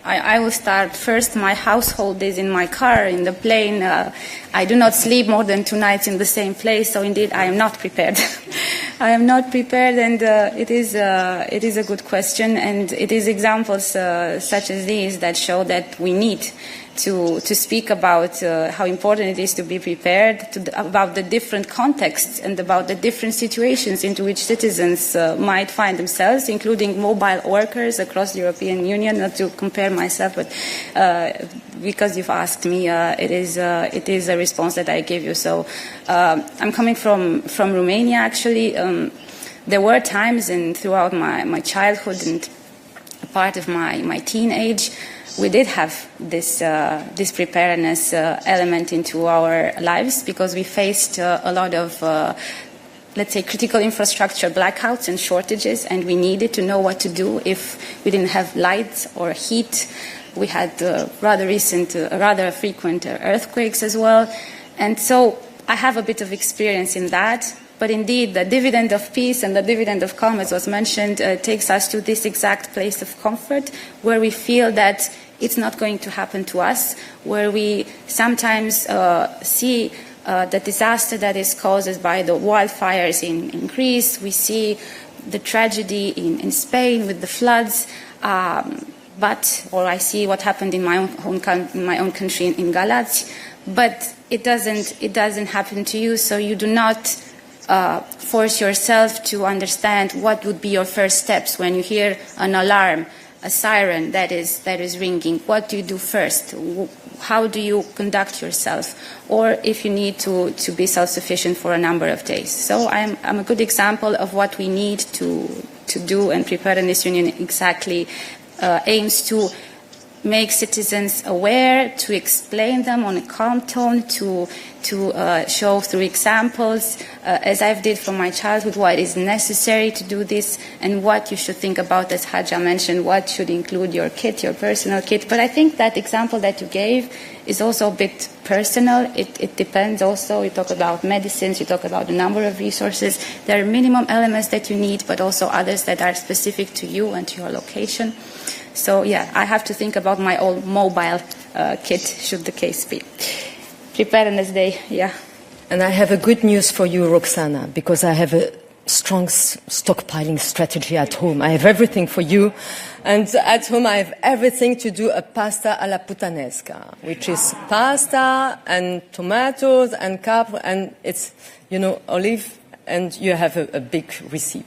I will start first. My household is in my car, in the plane. I do not sleep more than 2 nights in the same place, so indeed I am not prepared. I am not prepared, and it is a good question, and it is examples such as these that show that we need to speak about how important it is to be prepared, about the different contexts and about the different situations into which citizens might find themselves, including mobile workers across the European Union. Not to compare myself, but because you've asked me, it is a response that I give you. So I'm coming from Romania, actually. There were times throughout my childhood and part of my teenage, we did have this preparedness element into our lives, because we faced a lot of, let's say, critical infrastructure blackouts and shortages, and we needed to know what to do if we didn't have lights or heat. We had rather frequent earthquakes as well. And so I have a bit of experience in that. But indeed, the dividend of peace and the dividend of calm, as was mentioned, takes us to this exact place of comfort where we feel that it's not going to happen to us, where we sometimes see the disaster that is caused by the wildfires in Greece. We see the tragedy in Spain with the floods. Or I see what happened in my own country, in Galați. But it doesn't happen to you, so you do not force yourself to understand what would be your first steps when you hear an alarm, a siren that is ringing. What do you do first? How do you conduct yourself? Or if you need to be self-sufficient for a number of days. So I'm a good example of what we need to do, and Preparedness Union exactly aims to make citizens aware, to explain them on a calm tone, to show through examples, as I did from my childhood, why it is necessary to do this and what you should think about, as Haja mentioned, what should include your kit, your personal kit. But I think that example that you gave is also a bit personal. It depends also. You talk about medicines, you talk about the number of resources. There are minimum elements that you need, but also others that are specific to you and to your location. So, yeah, I have to think about my own mobile kit, should the case be. Preparedness Day, yeah. And I have a good news for you, Roxana, because I have a strong stockpiling strategy at home. I have everything for you. And at home, I have everything to do a pasta alla puttanesca, which is pasta and tomatoes and capre, and it's, olive, and you have a big recipe.